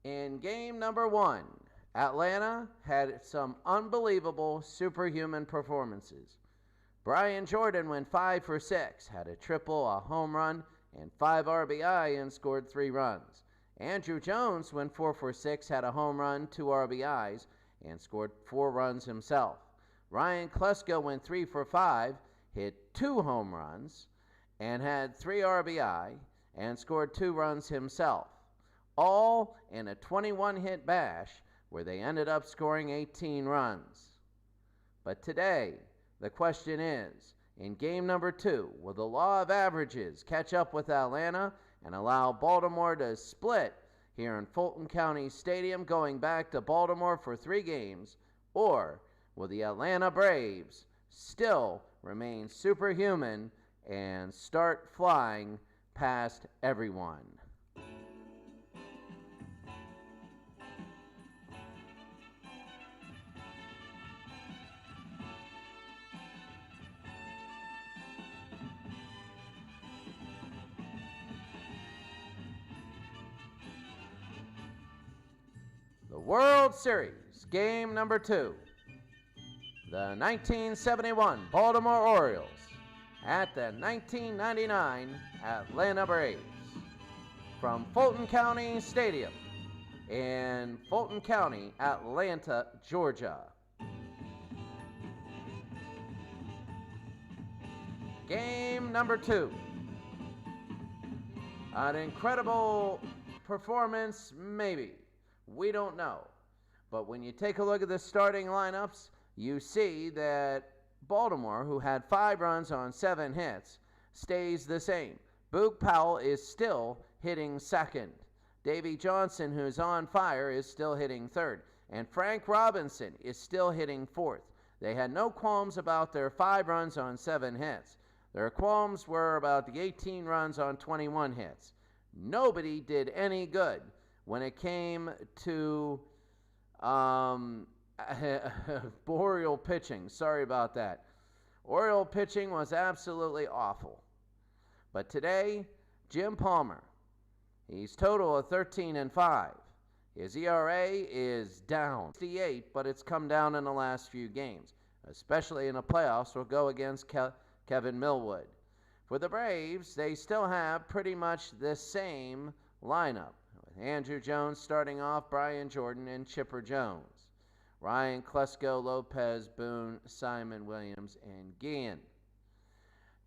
In game number one, Atlanta had some unbelievable superhuman performances. Brian Jordan went 5 for 6, had a triple, a home run, and 5 RBI and scored 3 runs. Andrew Jones went 4 for 6, had a home run, 2 RBIs, and scored 4 runs himself. Ryan Klesko went 3 for 5, hit 2 home runs, and had 3 RBI, and scored 2 runs himself. All in a 21-hit bash where they ended up scoring 18 runs. But today, the question is, in game number 2, will the law of averages catch up with Atlanta and allow Baltimore to split here in Fulton County Stadium going back to Baltimore for 3 games, or will the Atlanta Braves still remain superhuman and start flying past everyone? The World Series, game number 2. The 1971 Baltimore Orioles at the 1999 Atlanta Braves. From Fulton County Stadium in Fulton County, Atlanta, Georgia. Game number 2. An incredible performance, maybe. We don't know. But when you take a look at the starting lineups, you see that Baltimore, who had 5 runs on 7 hits, stays the same. Boog Powell is still hitting second. Davey Johnson, who's on fire, is still hitting third. And Frank Robinson is still hitting fourth. They had no qualms about their 5 runs on 7 hits. Their qualms were about the 18 runs on 21 hits. Nobody did any good when it came to Oriole pitching. Sorry about that. Oriole pitching was absolutely awful. But today, Jim Palmer, he's total of 13-5. His ERA is down 68, but it's come down in the last few games, especially in the playoffs. We'll go against Kevin Millwood. For the Braves, they still have pretty much the same lineup, with Andrew Jones starting off, Brian Jordan, and Chipper Jones. Ryan Klesko, Lopez, Boone, Simon, Williams, and Guillen.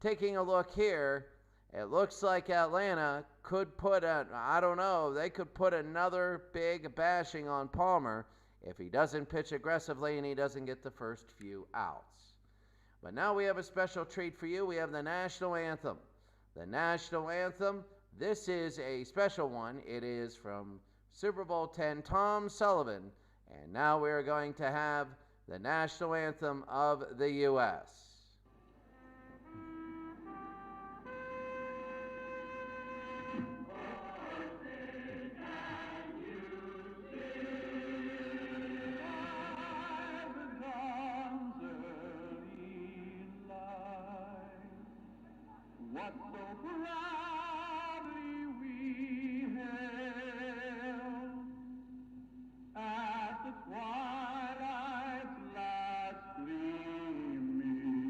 Taking a look here, it looks like Atlanta could put they could put another big bashing on Palmer if he doesn't pitch aggressively and he doesn't get the first few outs. But now we have a special treat for you. We have the national anthem. The national anthem, this is a special one. It is from Super Bowl X, Tom Sullivan. And now we're going to have the national anthem of the U.S. What so proudly we hailed at the twilight's last gleaming.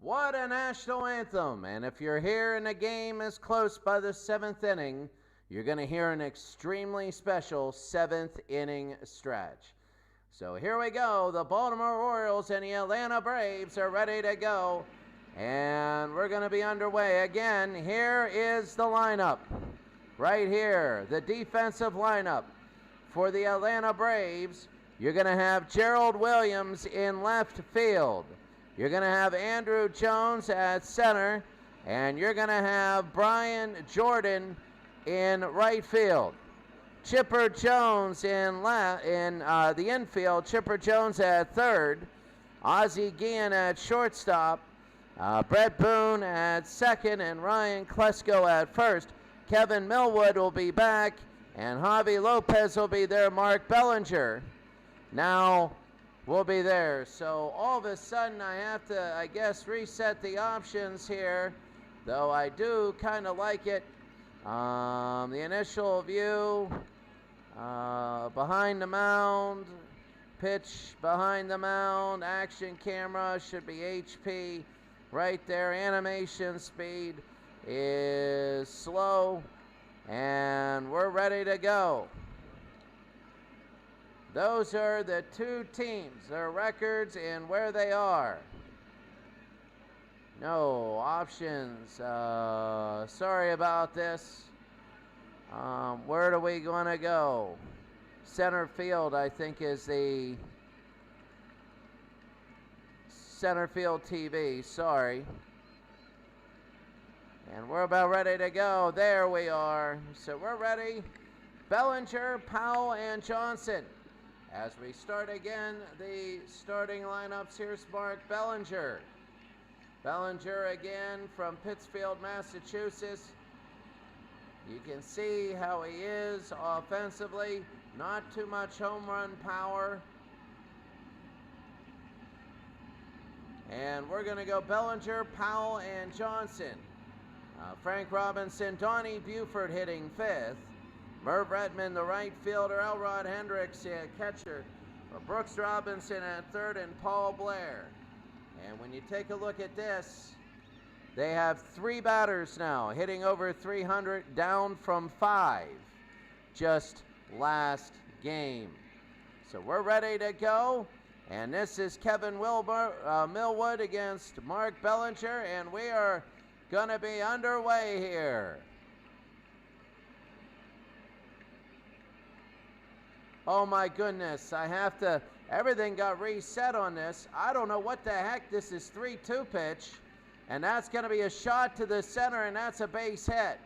What a national anthem. And if you're here and the game is close by the 7th inning, you're going to hear an extremely special 7th inning stretch. So here we go. The Baltimore Orioles and the Atlanta Braves are ready to go. And we're going to be underway again. Here is the lineup. Right here, the defensive lineup for the Atlanta Braves. You're going to have Gerald Williams in left field. You're going to have Andrew Jones at center. And you're going to have Brian Jordan in right field. Chipper Jones in the infield. Chipper Jones at third. Ozzie Guillen at shortstop. Brett Boone at second and Ryan Klesko at first. Kevin Millwood will be back, and Javi Lopez will be there. Mark Bellinger now will be there. So all of a sudden I have to, I guess, reset the options here, though I do kind of like it. The initial view, behind the mound, pitch behind the mound, action camera should be HP right there. Animation speed is slow, and we're ready to go. Those are the two teams, their records and where they are. No options. Sorry about this. Where do we want to go? Center field, I think, is the center field TV. Sorry. And we're about ready to go. There we are. So we're ready. Bellinger, Powell, and Johnson. As we start again, the starting lineups. Here's Mark Bellinger. Bellinger again from Pittsfield, Massachusetts. You can see how he is offensively. Not too much home run power. And we're going to go Bellinger, Powell, and Johnson. Frank Robinson, Donnie Buford hitting fifth. Merv Redmond, the right fielder. Elrod Hendricks, catcher. Brooks Robinson at third, and Paul Blair. And when you take a look at this, they have 3 batters now hitting over 300, down from 5 just last game. So we're ready to go. And this is Kevin Millwood against Mark Bellinger, and we are going to be underway here. Oh my goodness, everything got reset on this. I don't know what the heck. This is 3-2 pitch, and that's going to be a shot to the center, and that's a base hit.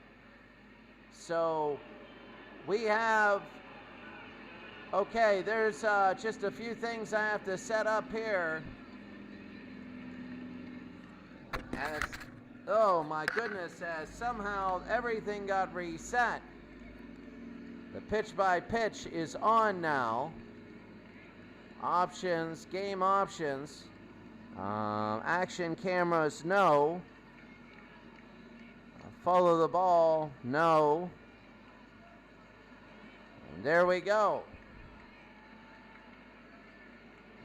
So we have, okay, there's just a few things I have to set up here. And oh my goodness, as somehow everything got reset. The pitch by pitch is on now. Options, game options. Action cameras, no. Follow the ball, no. And there we go.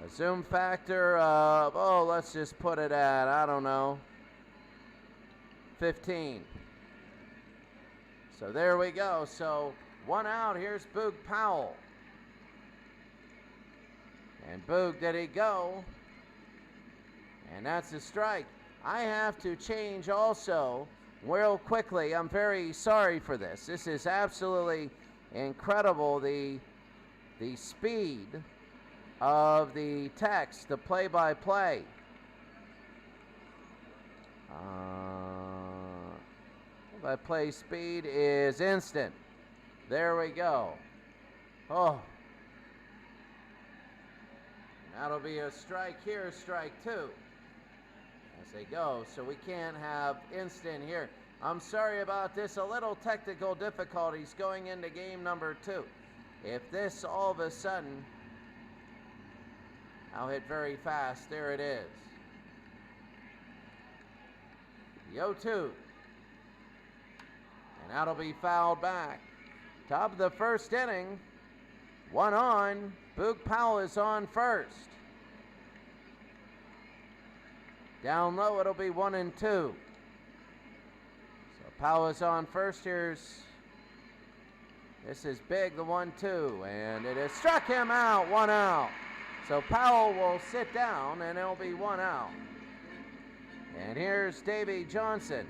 A zoom factor of, let's just put it at, I don't know, 15. So there we go. So 1 out. Here's Boog Powell. And Boog, did he go? And that's a strike. I have to change also real quickly. I'm very sorry for this. This is absolutely incredible. The speed of the text, the play-by-play. Play-by-play speed is instant. There we go. Oh. That'll be a strike here, strike 2. As they go. So we can't have instant here. I'm sorry about this. A little technical difficulties going into game number 2. If this all of a sudden, I'll hit very fast. There it is. The 0-2. And that'll be fouled back. Top of the first inning. 1 on. Boog Powell is on first. Down low, it'll be 1-2. So Powell is on first. This is big, the 1-2, and it has struck him out, 1 out. So Powell will sit down, and it'll be 1 out. And here's Davy Johnson.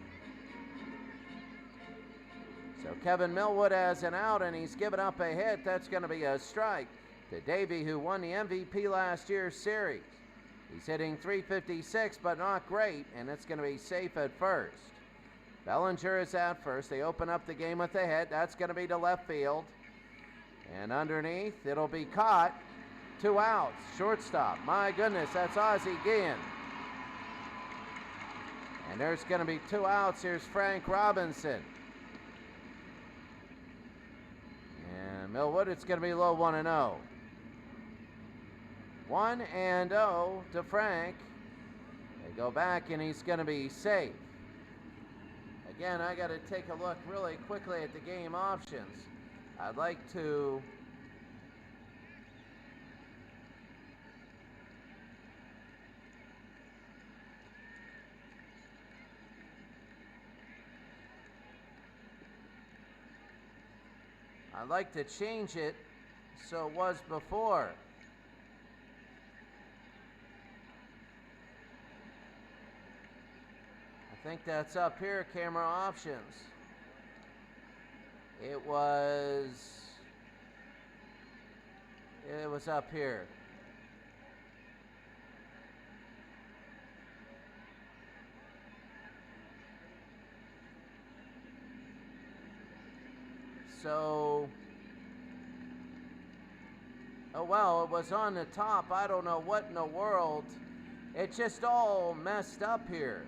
So Kevin Millwood has an out, and he's given up a hit. That's going to be a strike to Davy, who won the MVP last year's series. He's hitting .356, but not great, and it's going to be safe at first. Bellinger is at first. They open up the game with a hit. That's going to be to left field. And underneath, it'll be caught. 2 outs. Shortstop. My goodness, that's Ozzie Guillen. And there's going to be 2 outs. Here's Frank Robinson. And Millwood, it's going to be low 1-0. 1-0 to Frank. They go back, and he's going to be safe. Again, I got to take a look really quickly at the game options. I'd like to change it so it was before. I think that's up here, camera options. It was up here. So, oh well, it was on the top. I don't know what in the world. It's just all messed up here.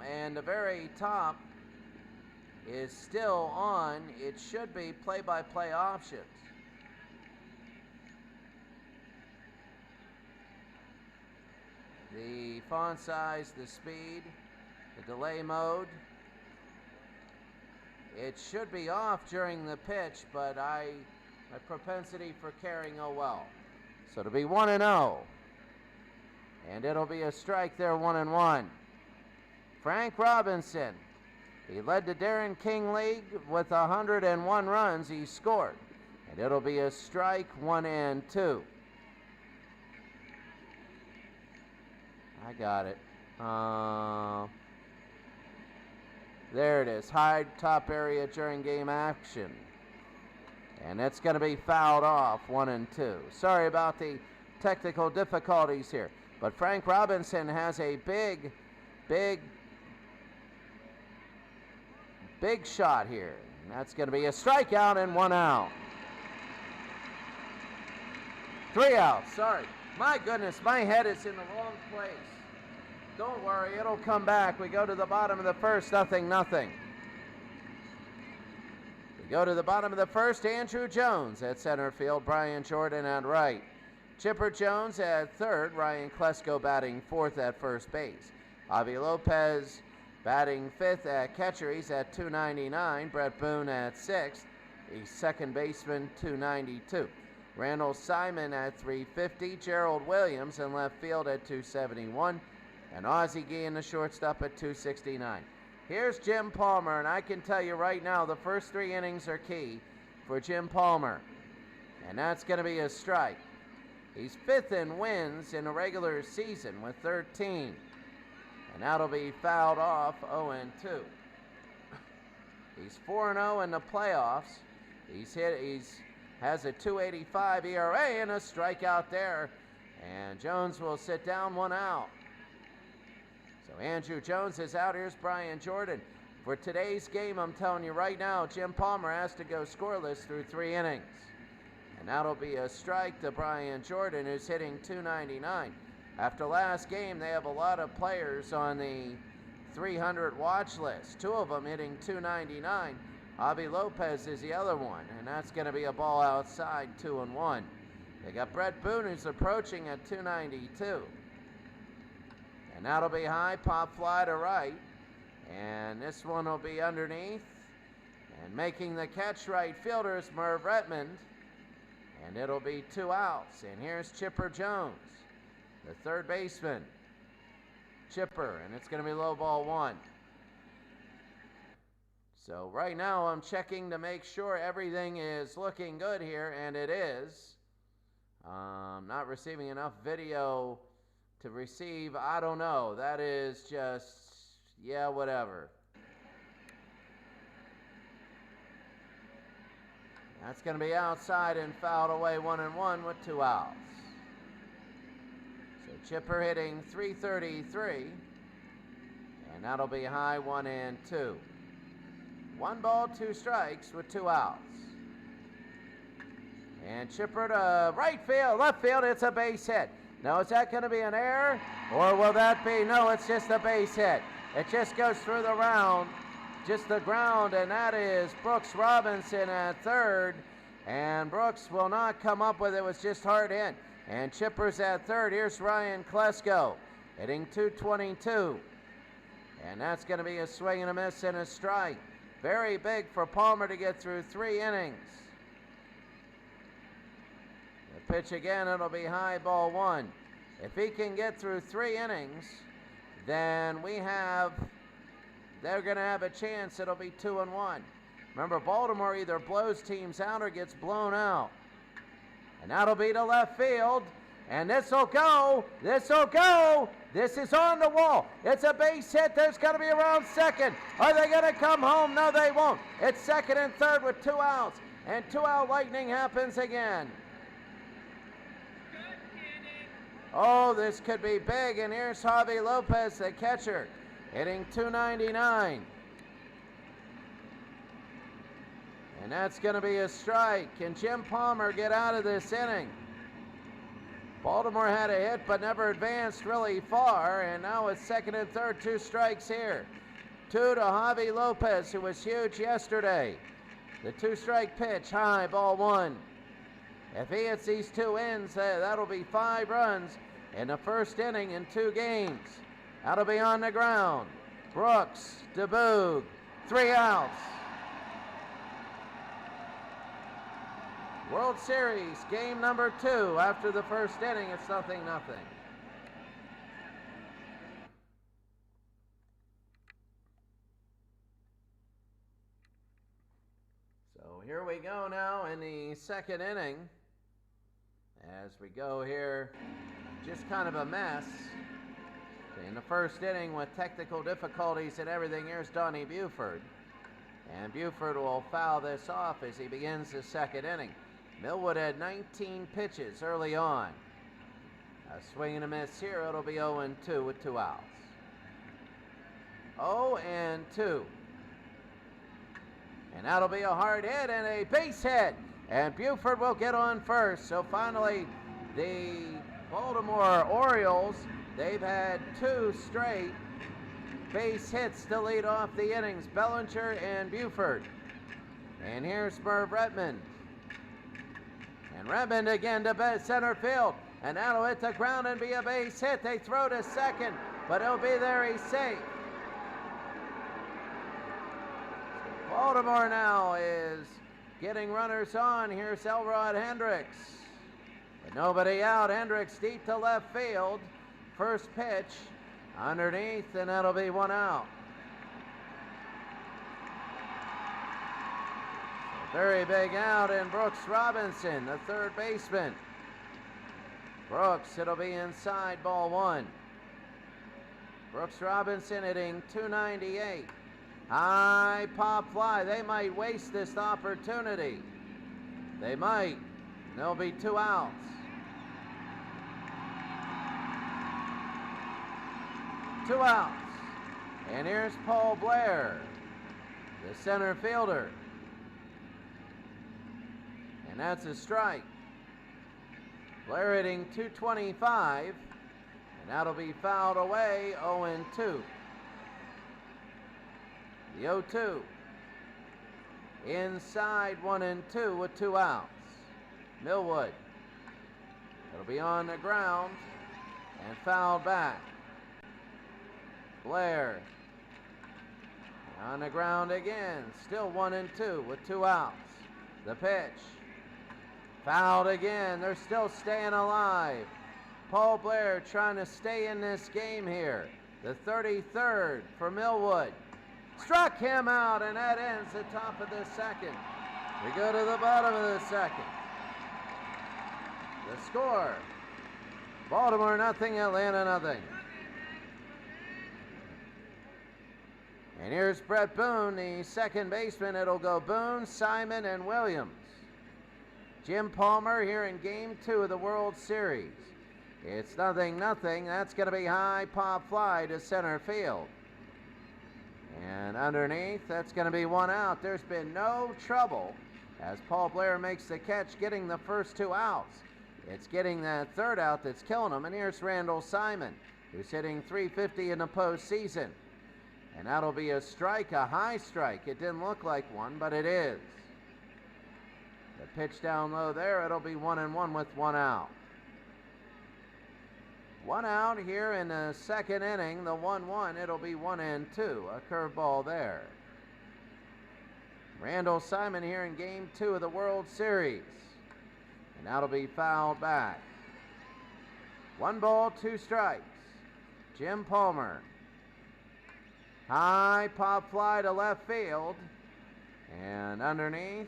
And the very top is still on. It should be play-by-play options. The font size, the speed, the delay mode. It should be off during the pitch, but my propensity for caring, oh well. So it'll be 1-0. And it'll be a strike there, 1-1. Frank Robinson. He led the Darren King League with 101 runs. He scored. And it'll be a strike, 1-2. I got it. There it is. High top area during game action. And it's going to be fouled off, 1-2. Sorry about the technical difficulties here. But Frank Robinson has a big shot here. And that's going to be a strikeout and 1 out. 3 outs, sorry. My goodness, my head is in the wrong place. Don't worry, it'll come back. We go to the bottom of the first, 0-0. We go to the bottom of the first, Andrew Jones at center field, Brian Jordan at right. Chipper Jones at third, Ryan Klesko batting fourth at first base. Avi Lopez batting fifth at catcher, he's at .299. Brett Boone at sixth, he's second baseman, .292. Randall Simon at .350. Gerald Williams in left field at .271. And Ozzie Guillen, the shortstop, at .269. Here's Jim Palmer, and I can tell you right now, the first 3 innings are key for Jim Palmer. And that's going to be a strike. He's 5th in wins in the regular season with 13. And that'll be fouled off, 0-2. He's 4-0 in the playoffs. He's has a .285 ERA and a strikeout there. And Jones will sit down, 1 out. So Andrew Jones is out. Here's Brian Jordan. For today's game, I'm telling you right now, Jim Palmer has to go scoreless through 3 innings. And that'll be a strike to Brian Jordan, who's hitting .299. After last game, they have a lot of players on the 300 watch list. 2 of them hitting .299. Avi Lopez is the other one, and that's going to be a ball outside, 2-1. They got Brett Boone, who's approaching at .292. And that'll be high, pop fly to right. And this one will be underneath. And making the catch, right fielder is Merv Redmond. And it'll be 2 outs. And here's Chipper Jones. the third baseman, Chipper, and it's going to be low ball 1. So right now I'm checking to make sure everything is looking good here, and it is. Not receiving enough video to receive, I don't know. That is just, yeah, whatever. That's going to be outside and fouled away 1-1 with 2 outs. So Chipper hitting .333, and that'll be high 1-2. 1 ball, 2 strikes with 2 outs. And Chipper to right field, left field, it's a base hit. Now, is that going to be an error? Or will that be, no, it's just a base hit. It just goes through the round, just the ground, and that is Brooks Robinson at third. And Brooks will not come up with it, it was just hard hit. And Chipper's at third. Here's Ryan Klesko hitting .222. And that's going to be a swing and a miss and a strike. Very big for Palmer to get through 3 innings. The pitch again, it'll be high ball 1. If he can get through 3 innings, then they're going to have a chance. It'll be 2-1. Remember, Baltimore either blows teams out or gets blown out. And that'll be to left field. And this'll go. This'll go. This is on the wall. It's a base hit. There's got to be around second. Are they going to come home? No, they won't. It's second and third with 2 outs. And 2-out lightning happens again. Oh, this could be big. And here's Javi Lopez, the catcher, hitting .299. And that's going to be a strike. Can Jim Palmer get out of this inning? Baltimore had a hit but never advanced really far, and now it's second and third, 2 strikes here. 2 to Javi Lopez, who was huge yesterday. The 2-strike pitch, high, ball 1. If he hits these 2 ends, that'll be 5 runs in the first inning in 2 games. That'll be on the ground. Brooks, DeBoog, 3 outs. World Series, game number 2. After the first inning, it's 0-0. So here we go now in the second inning. As we go here, just kind of a mess. In the first inning with technical difficulties and everything, here's Donnie Buford. And Buford will foul this off as he begins the second inning. Millwood had 19 pitches early on. A swing and a miss here. It'll be 0-2 with 2 outs. 0-2. And that'll be a hard hit and a base hit. And Buford will get on first. So finally, the Baltimore Orioles, they've had 2 straight base hits to lead off the innings. Bellinger and Buford. And here's Merv Redmond. And Redmond again to center field. And that'll hit the ground and be a base hit. They throw to second, but he'll be there. He's safe. Baltimore now is getting runners on. Here's Elrod Hendricks. But nobody out. Hendricks deep to left field. First pitch underneath, and that'll be 1 out. Very big out, and Brooks Robinson, the third baseman. Brooks, it'll be inside, ball 1. Brooks Robinson hitting .298. High pop fly. They might waste this opportunity. They might. There'll be 2 outs. Two outs. And here's Paul Blair, the center fielder. And that's a strike. Blair hitting .225, and that'll be fouled away, 0-2. The 0-2. Inside 1-2 with 2 outs. Millwood. It'll be on the ground and fouled back. Blair. On the ground again. Still 1-2 with 2 outs. The pitch. Fouled again. They're still staying alive. Paul Blair trying to stay in this game here. The 33rd for Millwood. Struck him out, and that ends the top of the second. We go to the bottom of the second. The score, Baltimore nothing, Atlanta nothing. And here's Brett Boone, the second baseman. It'll go Boone, Simon, and Williams. Jim Palmer here in Game 2 of the World Series. It's 0-0. That's going to be high pop fly to center field. And underneath, that's going to be one out. There's been no trouble as Paul Blair makes the catch, getting the first 2 outs. It's getting that third out that's killing him. And here's Randall Simon, who's hitting .350 in the postseason. And that'll be a strike, a high strike. It didn't look like one, but it is. The pitch down low there, it'll be 1-1 with 1 out. 1 out here in the second inning, the 1-1, it'll be 1-2, a curveball there. Randall Simon here in Game 2 of the World Series. And that'll be fouled back. 1 ball, 2 strikes. Jim Palmer. High pop fly to left field. And underneath,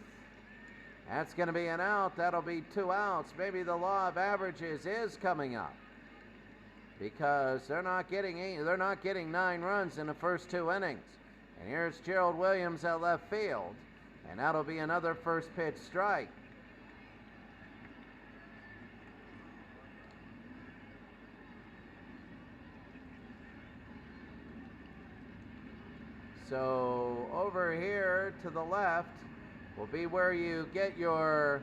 that's going to be an out. That'll be 2 outs. Maybe the law of averages is coming up, because they're not getting 9 runs in the first 2 innings. And here's Gerald Williams at left field, and that'll be another first pitch strike. So over here to the left will be where you get your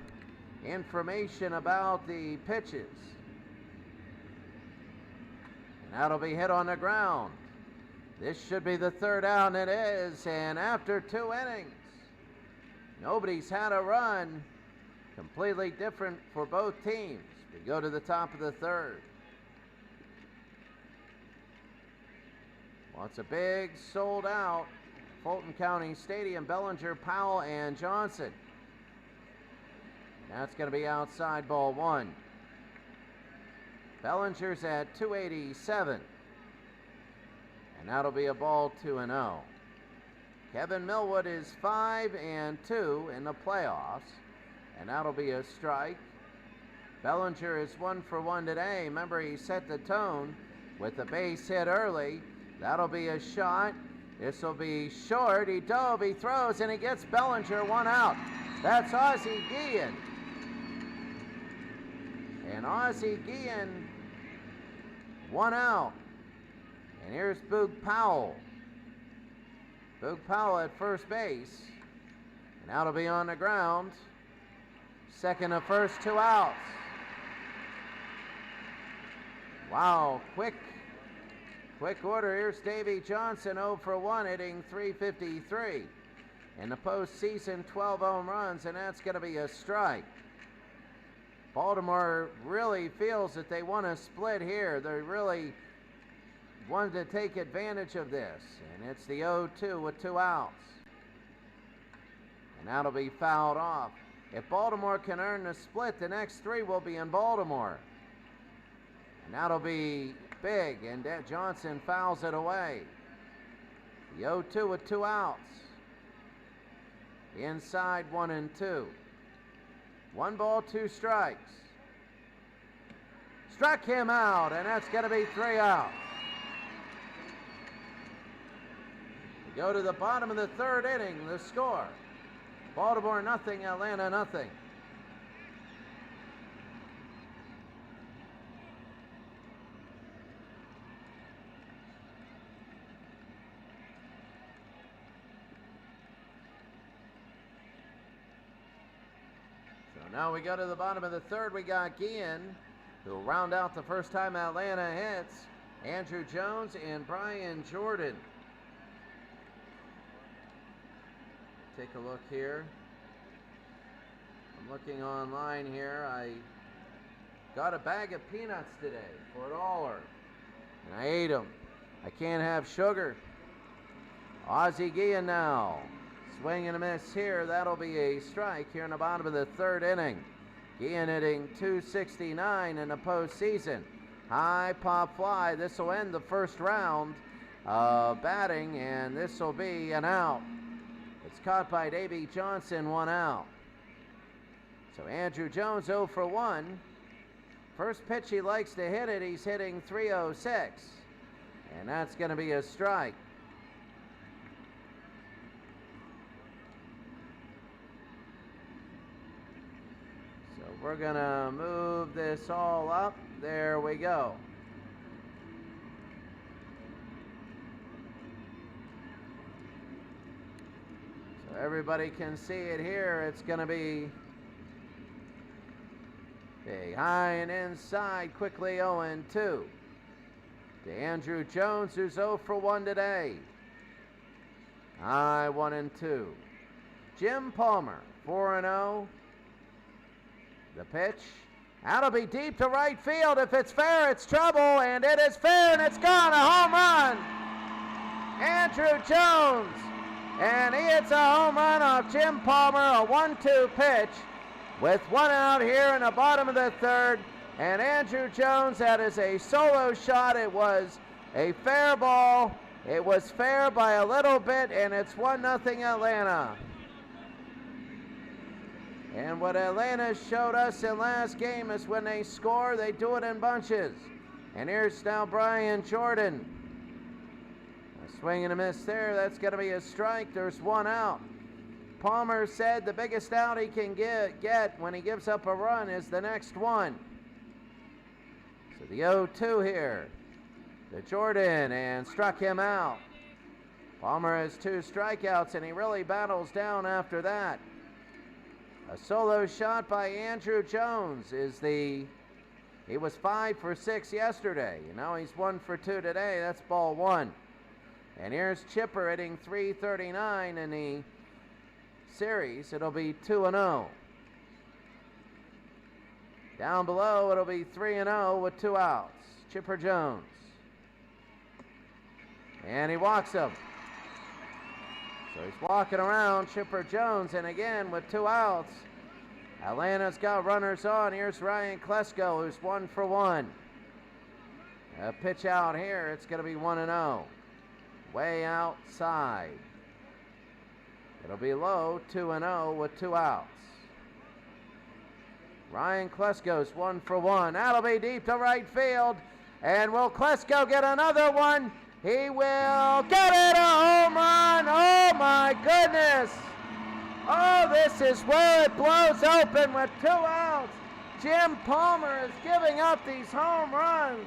information about the pitches. And that'll be hit on the ground. This should be the 3rd out, and it is. And after 2 innings, nobody's had a run. Completely different for both teams. We go to the top of the 3rd. Well, it's a big sold out Fulton County Stadium. Bellinger, Powell, and Johnson. That's going to be outside ball 1. Bellinger's at 287. And that'll be a ball 2-0. Kevin Millwood is 5-2 in the playoffs. And that'll be a strike. Bellinger is 1 for 1 today. Remember, he set the tone with the base hit early. That'll be a shot. This will be short. He dove, he throws, and he gets Bellinger 1 out. That's Ozzie Guillen. And Ozzie Guillen 1 out. And here's Boog Powell. Boog Powell at first base. And that'll be on the ground. Second to first, 2 outs. Wow, quick order. Here's Davey Johnson, 0 for 1, hitting .353. In the postseason, 12 home runs, and that's going to be a strike. Baltimore really feels that they want to split here. They really wanted to take advantage of this. And it's the 0-2 with 2 outs. And that'll be fouled off. If Baltimore can earn the split, the next 3 will be in Baltimore. And that'll be big, and Johnson fouls it away. The 0-2 with 2 outs. Inside 1-2. 1 ball, 2 strikes. Struck him out, and that's going to be 3 outs. We go to the bottom of the 3rd inning. The score, Baltimore nothing, Atlanta nothing. Now we go to the bottom of the 3rd. We got Guillen, who will round out the first time Atlanta hits. Andrew Jones and Brian Jordan. Take a look here. I'm looking online here. I got a bag of peanuts today for $1. And I ate them. I can't have sugar. Ozzie Guillen now. Swing and a miss here. That'll be a strike here in the bottom of the 3rd inning. Guillen hitting .269 in the postseason. High pop fly. This will end the first round of batting, and this will be an out. It's caught by Davey Johnson, 1 out. So Andrew Jones 0 for 1. First pitch he likes to hit it, he's hitting 306. And that's going to be a strike. So we're going to move this all up. There we go. So everybody can see it here. It's going to be big, high and inside, quickly 0-2. To Andrew Jones, who's 0 for 1 today. High 1-2. Jim Palmer, 4-0. The pitch. That'll be deep to right field. If it's fair, it's trouble, and it is fair, and it's gone. A home run. Andrew Jones. And he hits a home run off Jim Palmer, a 1-2 pitch with 1 out here in the bottom of the third. And Andrew Jones, that is a solo shot. It was a fair ball. It was fair by a little bit, and it's 1-0 Atlanta. And what Atlanta showed us in last game is when they score, they do it in bunches. And here's now Brian Jordan. A swing and a miss there. That's going to be a strike. There's 1 out. Palmer said the biggest out he can get when he gives up a run is the next one. So the 0-2 here to Jordan, and struck him out. Palmer has 2 strikeouts, and he really battles down after that. A solo shot by Andrew Jones he was 5 for 6 yesterday, and now he's 1 for 2 today. That's ball 1. And here's Chipper hitting .339 in the series. It'll be 2-0. Down below, it'll be 3-0 with 2 outs. Chipper Jones. And he walks him. So he's walking around, Chipper Jones, and again with 2 outs. Atlanta's got runners on. Here's Ryan Klesko, who's 1 for 1. A pitch out here, it's going to be 1-0. Way outside. It'll be low, 2-0 with 2 outs. Ryan Klesko's 1 for 1. That'll be deep to right field. And will Klesko get another one? He will get it, a home run. Oh my goodness. Oh, this is where it blows open with 2 outs. Jim Palmer is giving up these home runs.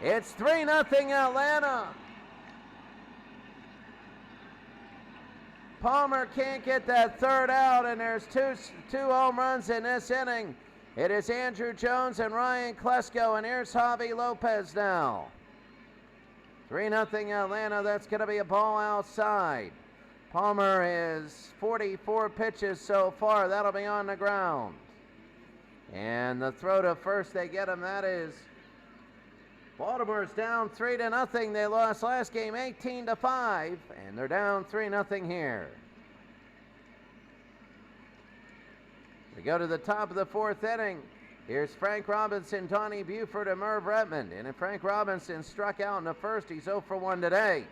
It's 3-0 Atlanta. Palmer can't get that 3rd out, and there's two home runs in this inning. It is Andrew Jones and Ryan Klesko, and here's Javi Lopez now. 3-0 Atlanta. That's going to be a ball outside. Palmer is 44 pitches so far. That'll be on the ground. And the throw to first, they get him. That is Baltimore's down 3-0. They lost last game 18-5, and they're down 3-0 here. We go to the top of the 4th inning. Here's Frank Robinson, Donnie Buford, and Merv Redmond. And if Frank Robinson struck out in the first, he's 0 for 1 today.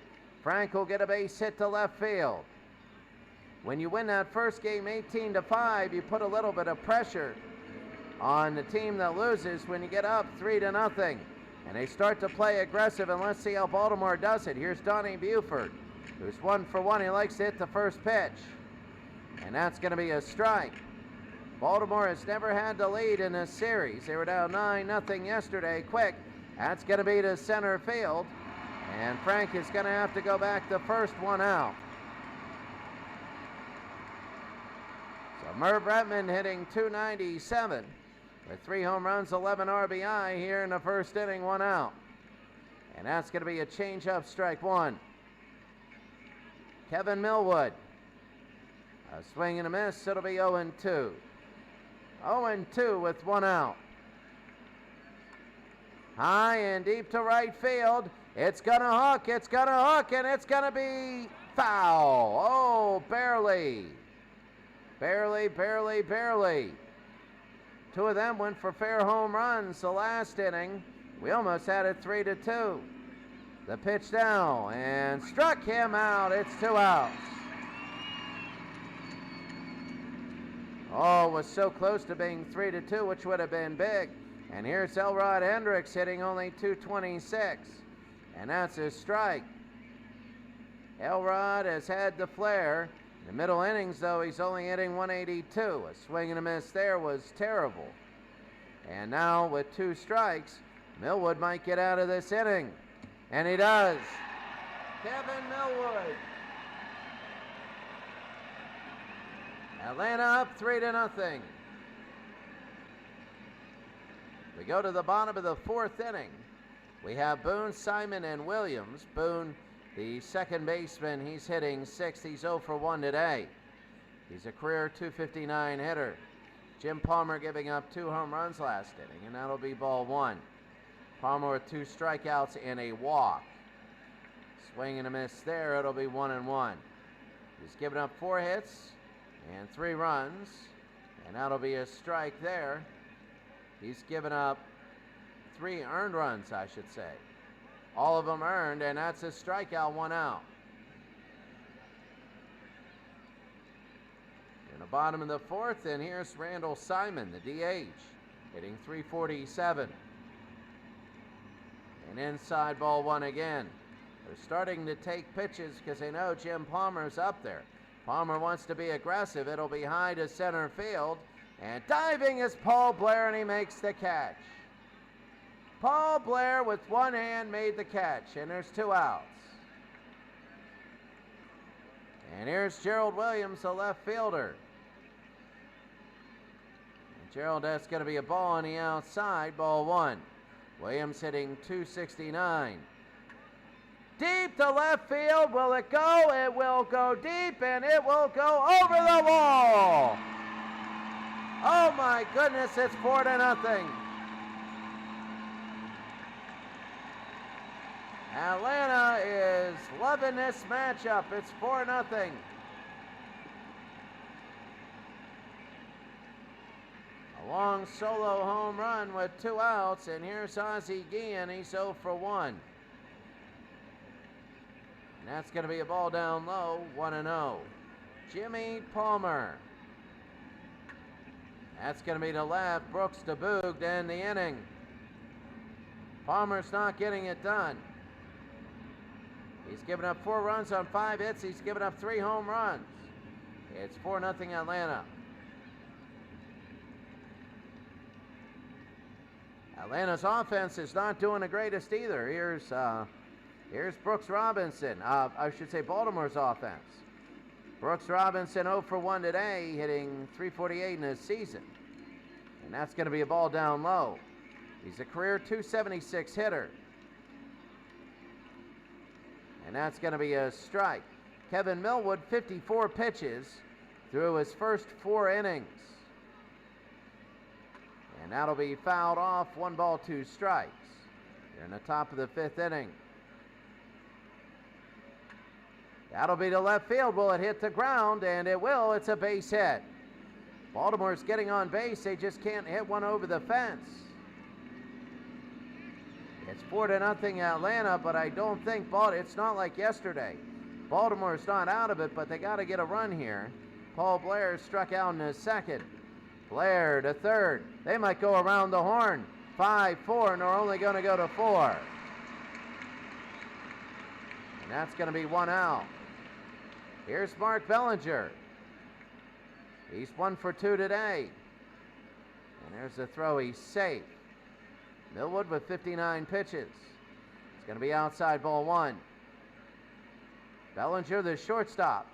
Frank will get a base hit to left field. When you win that first game 18-5, you put a little bit of pressure on the team that loses when you get up 3-0. And they start to play aggressive, and let's see how Baltimore does it. Here's Donnie Buford, who's 1 for 1. He likes to hit the first pitch. And that's going to be a strike. Baltimore has never had the lead in this series. They were down 9-0 yesterday. Quick, that's going to be to center field. And Frank is going to have to go back the first 1 out. So Merv Redmond hitting .297 with 3 home runs, 11 RBI here in the first inning, 1 out. And that's going to be a change-up, strike 1. Kevin Millwood. A swing and a miss. It'll be 0-2. 0-2 with 1 out. High and deep to right field. It's going to hook, and it's going to be foul. Oh, barely. Barely. Two of them went for fair home runs the last inning. We almost had it 3-2. The pitch now, and struck him out. It's 2 outs. Oh, it was so close to being 3-2, which would have been big. And here's Elrod Hendricks hitting only .226, and that's his strike. Elrod has had the flair. In the middle innings, though, he's only hitting .182. A swing and a miss there was terrible. And now with 2 strikes, Millwood might get out of this inning. And he does. Kevin Millwood. Atlanta up 3-0. We go to the bottom of the 4th inning. We have Boone, Simon, and Williams. Boone, the second baseman, he's hitting 6th. He's 0 for 1 today. He's a career .259 hitter. Jim Palmer giving up 2 home runs last inning, and that'll be ball 1. Palmer with 2 strikeouts and a walk. Swing and a miss there. It'll be 1-1. He's given up 4 hits and 3 runs, and that'll be a strike there. He's given up 3 earned runs, I should say. All of them earned, and that's a strikeout, 1 out. In the bottom of the 4th, and here's Randall Simon, the DH, hitting .347. And inside ball 1 again. They're starting to take pitches because they know Jim Palmer's up there. Palmer wants to be aggressive. It'll be high to center field. And diving is Paul Blair, and he makes the catch. Paul Blair with one hand made the catch, and there's 2 outs. And here's Gerald Williams, the left fielder. And Gerald, that's going to be a ball on the outside, ball 1. Williams hitting .269. Deep to left field. Will it go? It will go deep, and it will go over the wall. Oh my goodness, it's 4-0. Atlanta is loving this matchup. It's 4-0. A long solo home run with 2 outs, and here's Ozzie Guillen. He's 0 for 1. And that's going to be a ball down low, 1-0. Jimmy Palmer. That's going to be to left. Brooks to Boog to end the inning. Palmer's not getting it done. He's given up 4 runs on 5 hits. He's given up 3 home runs. It's 4-0 Atlanta. Atlanta's offense is not doing the greatest either. Here's Brooks Robinson. I should say Baltimore's offense. Brooks Robinson 0 for 1 today, hitting .348 in his season. And that's going to be a ball down low. He's a career .276 hitter. And that's going to be a strike. Kevin Millwood, 54 pitches through his first 4 innings. And that'll be fouled off, 1 ball, 2 strikes. They're in the top of the 5th inning. That'll be to left field. Will it hit the ground? And it will. It's a base hit. Baltimore's getting on base. They just can't hit one over the fence. It's 4-0 Atlanta, but I don't think it's not like yesterday. Baltimore's not out of it, but they got to get a run here. Paul Blair struck out in his 2nd. Blair to 3rd. They might go around the horn. 5-4, and they're only going to go to 4. And that's going to be 1 out. Here's Mark Bellinger. He's 1 for 2 today. And there's the throw. He's safe. Millwood with 59 pitches. It's going to be outside ball 1. Bellinger, the shortstop.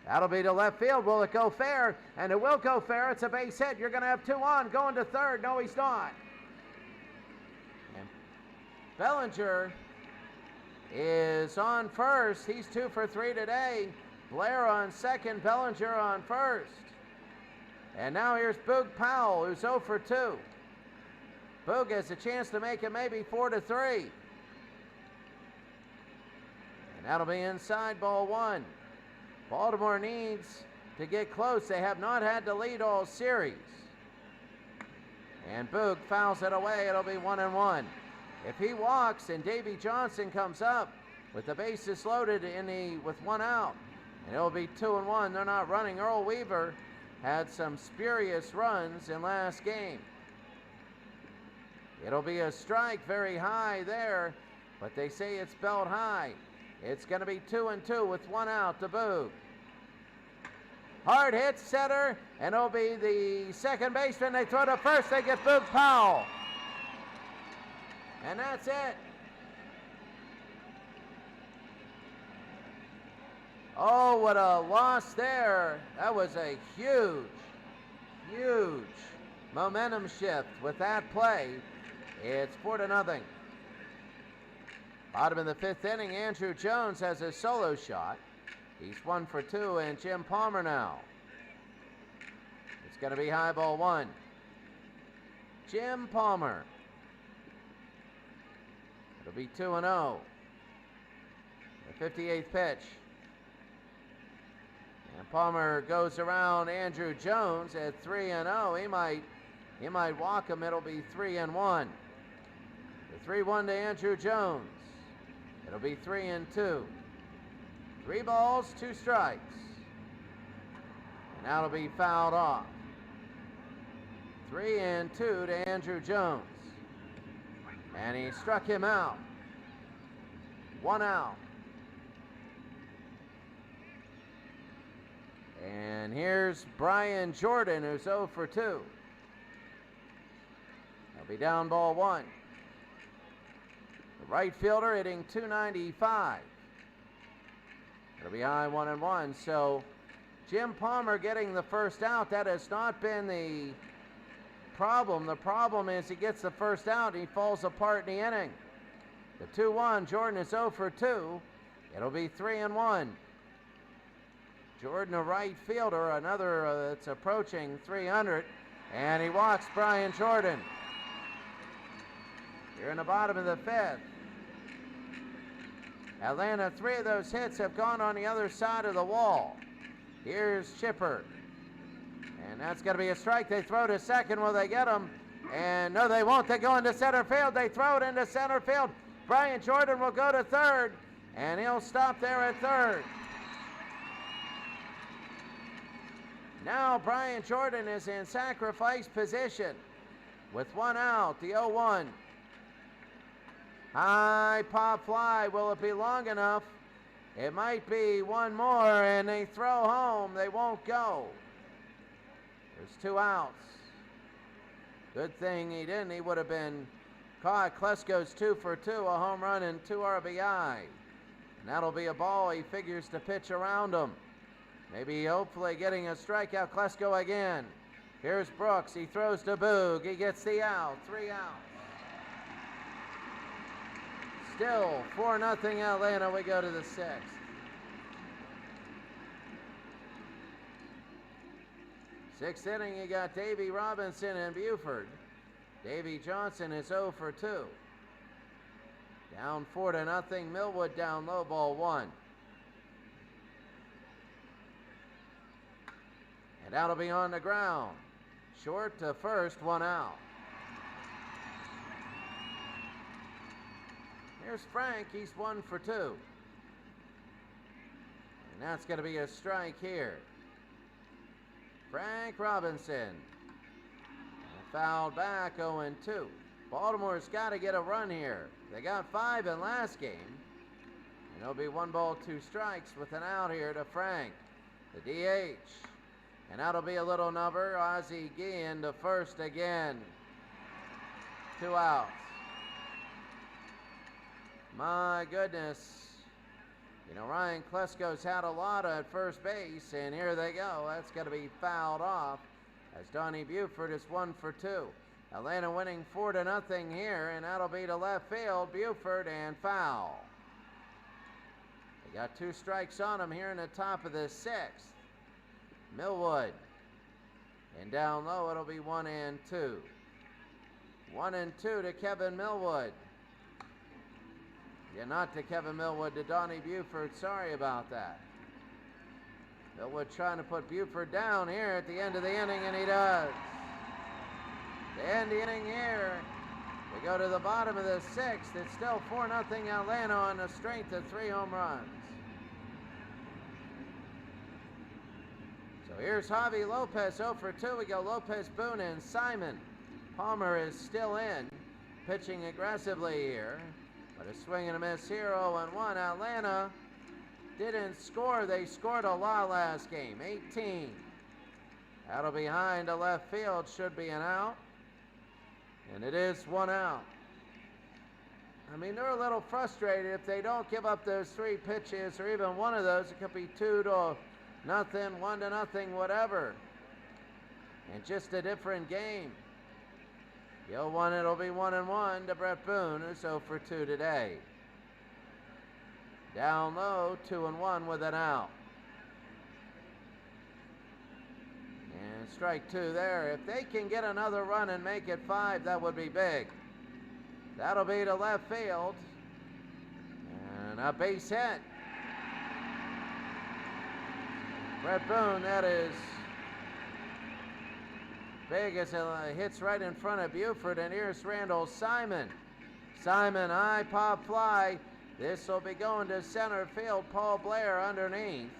That'll be to left field. Will it go fair? And it will go fair. It's a base hit. You're going to have 2 on. Going to 3rd. No, he's not. And Bellinger is on 1st. He's 2 for 3 today. Blair on 2nd. Bellinger on 1st. And now here's Boog Powell, who's 0 for 2. Boog has a chance to make it maybe 4-3. And that'll be inside ball 1. Baltimore needs to get close. They have not had the lead all series. And Boog fouls it away. It'll be 1-1. If he walks and Davy Johnson comes up with the bases loaded with one out, and it'll be 2-1. They're not running. Earl Weaver had some spurious runs in last game. It'll be a strike very high there, but they say it's belt high. It's going to be 2-2 with one out to Boog. Hard hit center, and it'll be the second baseman. They throw to first. They get Boog Powell. And that's it. Oh, what a loss there. That was a huge, huge momentum shift with that play. It's 4-0. Bottom of the fifth inning, Andrew Jones has a solo shot. He's 1 for 2, and Jim Palmer now. It's going to be high ball 1. Jim Palmer. It'll be 2-0. The 58th pitch. And Palmer goes around Andrew Jones at 3-0. He might walk him. It'll be 3-1. The 3-1 to Andrew Jones. It'll be 3-2. 3 balls, 2 strikes. And that'll be fouled off. 3-2 to Andrew Jones. And he struck him out. 1 out. And here's Brian Jordan, who's 0 for 2. He'll be down ball 1. The right fielder hitting 295. It'll be high 1-1. So Jim Palmer getting the first out. That has not been the problem. The problem is he gets the first out and he falls apart in the inning. The 2-1, Jordan is 0 for 2. It'll be 3-1. Jordan, a right fielder, another that's approaching 300, and he walks Brian Jordan. Here in the bottom of the fifth. Atlanta, 3 of those hits have gone on the other side of the wall. Here's Chipper. And that's going to be a strike. They throw to second. Will they get him? And no, they won't. They go into center field. They throw it into center field. Brian Jordan will go to third, and he'll stop there at third. Now Brian Jordan is in sacrifice position with 1 out, the 0-1. High pop fly. Will it be long enough? It might be one more, and they throw home. They won't go. There's 2 outs. Good thing he didn't. He would have been caught. Klesko's 2 for 2, a home run and 2 RBI. And that'll be a ball. He figures to pitch around him. Maybe hopefully getting a strikeout. Klesko again. Here's Brooks. He throws to Boog. He gets the out. 3 outs. Still 4-0 Atlanta. We go to the 6th. Sixth inning, you got Davy Robinson and Buford. Davy Johnson is 0 for 2. Down 4-0. Millwood down low, ball 1. And that'll be on the ground. Short to first, 1 out. Here's Frank. He's 1 for 2. And that's going to be a strike here. Frank Robinson. Fouled back, 0-2. Baltimore's got to get a run here. They got 5 in last game. And it'll be 1 ball, 2 strikes with an out here to Frank. The DH. And that'll be a little number. Ozzie Guillen to first again. 2 outs. My goodness. You know, Ryan Klesko's had a lot at first base, and here they go. That's going to be fouled off as Donnie Buford is 1 for 2. Atlanta winning 4-0 here, and that'll be to left field. Buford and foul. They got 2 strikes on him here in the top of the 6th. Millwood. And down low, it'll be 1-2. 1-2 to Kevin Millwood. Yeah, not to Kevin Millwood, to Donnie Buford. Sorry about that. Millwood trying to put Buford down here at the end of the inning, and he does. The end of the inning here. We go to the bottom of the sixth. It's still 4-0 Atlanta on the strength of 3 home runs. So here's Javi Lopez, 0 for 2. We go Lopez, Boone, and Simon. Palmer is still in, pitching aggressively here. But a swing and a miss here, 0-1. Atlanta didn't score. They scored a lot last game, 18. That'll be behind to left field, should be an out. And it is 1 out. I mean, they're a little frustrated if they don't give up those 3 pitches, or even one of those. It could be 2-0, 1-0, whatever. And just a different game. The 0-1, it'll be 1-1 to Brett Boone, who's 0 for 2 today. Down low, 2-1 with an out. And strike 2 there. If they can get another run and make it 5, that would be big. That'll be to left field. And a base hit. Brett Boone, that is big as it hits right in front of Buford. And here's Randall Simon. Simon, high pop fly. This will be going to center field. Paul Blair underneath.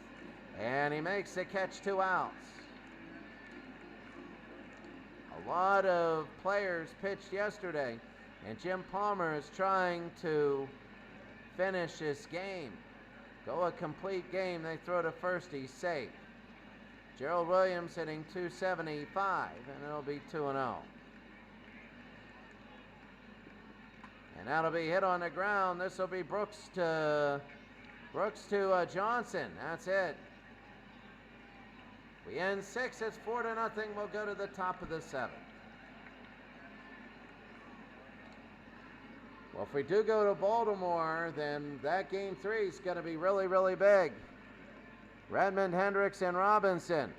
And he makes the catch, 2 outs. A lot of players pitched yesterday, and Jim Palmer is trying to finish this game. Go a complete game, they throw to first, he's safe. Gerald Williams hitting .275, and it'll be 2-0. And that'll be hit on the ground. This will be Brooks to Johnson. That's it. We end 6. It's 4-0. We'll go to the top of the 7th. Well, if we do go to Baltimore, then that game 3 is going to be really, really big. Redmond, Hendricks, and Robinson.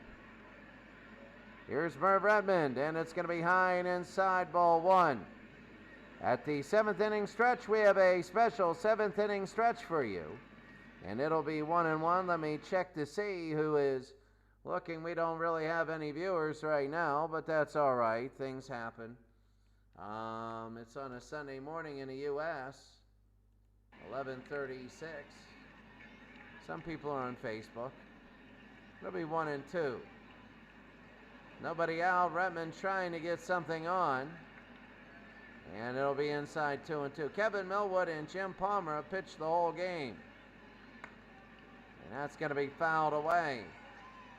Here's Merv Redmond, and it's going to be high and inside, ball 1. At the 7th inning stretch, we have a special 7th inning stretch for you. And it'll be 1-1. Let me check to see who is looking. We don't really have any viewers right now, but that's all right. Things happen. It's on a Sunday morning in the U.S., 11:36. Some people are on Facebook. It'll be 1 and 2. Nobody out. Redmond trying to get something on. And it'll be inside 2 and 2. Kevin Millwood and Jim Palmer have pitched the whole game. And that's going to be fouled away.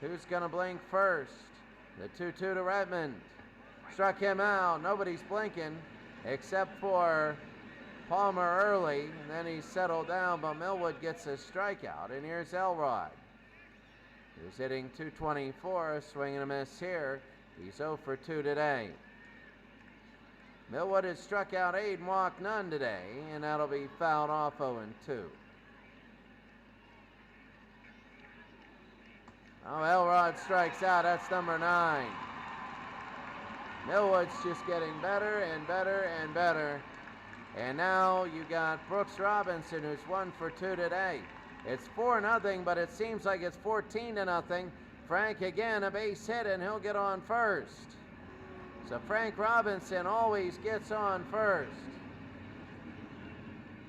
Who's going to blink first? The 2-2 to Redmond. Struck him out. Nobody's blinking except for Palmer early. And then he settled down, but Millwood gets a strikeout. And here's Elrod, who's hitting .224. A swing and a miss here. He's 0 for 2 today. Millwood has struck out 8 and walked none today, and that'll be fouled off 0 and 2. Oh, Elrod strikes out. That's number 9. Millwood's just getting better and better and better. And now you got Brooks Robinson, who's 1 for 2 today. It's 4-0, but it seems like it's 14-0. Frank again, a base hit, and he'll get on first. So Frank Robinson always gets on first.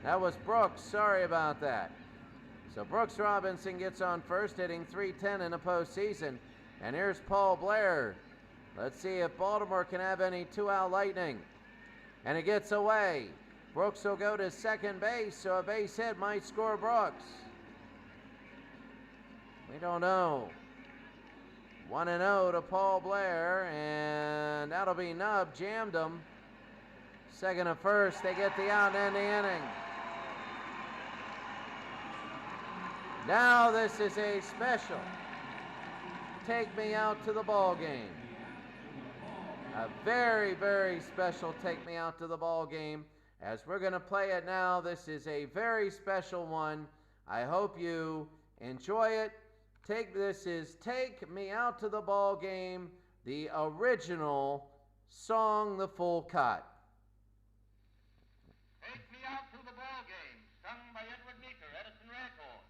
That was Brooks. Sorry about that. So Brooks Robinson gets on first, hitting .310 in the postseason. And here's Paul Blair. Let's see if Baltimore can have any 2-out lightning. And it gets away. Brooks will go to second base, so a base hit might score Brooks. We don't know. 1-0 to Paul Blair, and that'll be Nubb. Jammed him. Second and first, they get the out and end the inning. Now this is a special take me out to the ball game. A very, very special take me out to the ball game. As we're going to play it now, this is a very special one. I hope you enjoy it. This is Take Me Out to the Ball Game, the original song, the full cut. Take me out to the ball game, sung by Edward Meeker, Edison Records.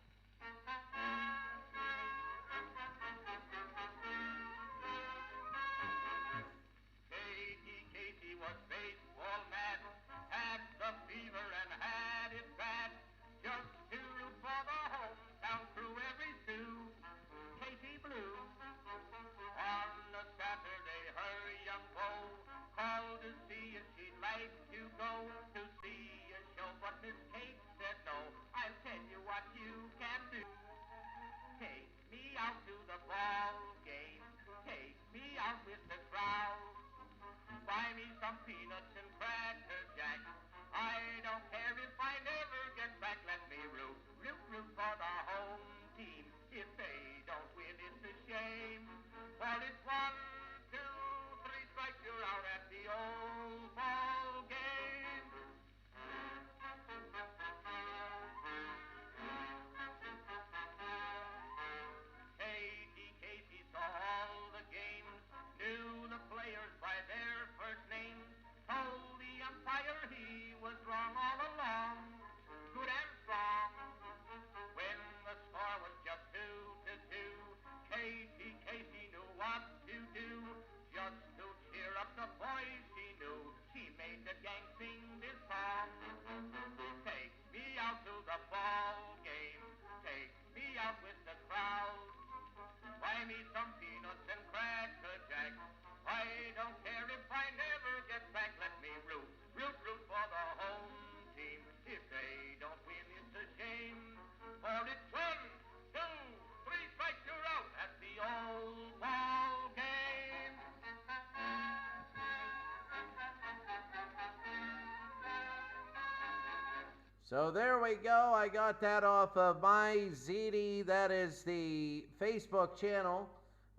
So there we go. I got that off of my ZD. That is the Facebook channel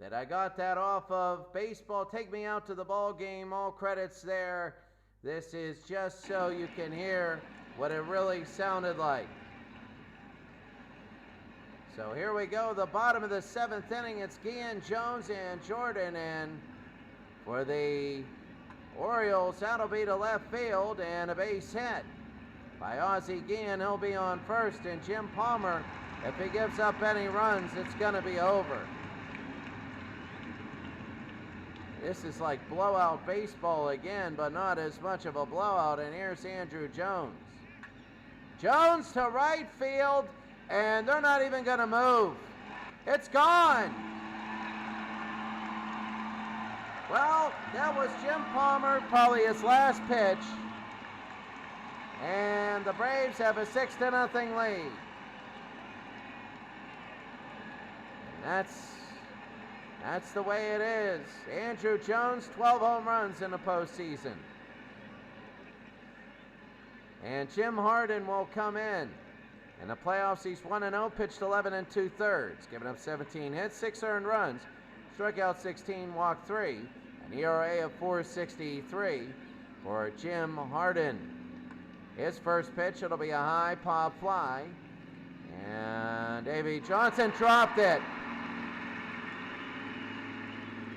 that I got that off of. Baseball, take me out to the ball game. All credits there. This is just so you can hear what it really sounded like. So here we go, the bottom of the 7th inning. It's Guillen, Jones, and Jordan. And for the Orioles, that'll be to left field and a base hit by Ozzie Guillen. He'll be on first, and Jim Palmer, if he gives up any runs, it's going to be over. This is like blowout baseball again, but not as much of a blowout. And here's Andrew Jones. Jones to right field, and they're not even going to move. It's gone. Well, that was Jim Palmer, probably his last pitch. And the Braves have a 6-0 lead. And that's the way it is. Andrew Jones, 12 home runs in the postseason. And Jim Harden will come in. In the playoffs, he's 1-0, pitched 11 2/3, given up 17 hits, 6 earned runs, struck out 16, walked 3, an ERA of 4.63 for Jim Harden. His first pitch, it'll be a high pop fly, and Davey Johnson dropped it.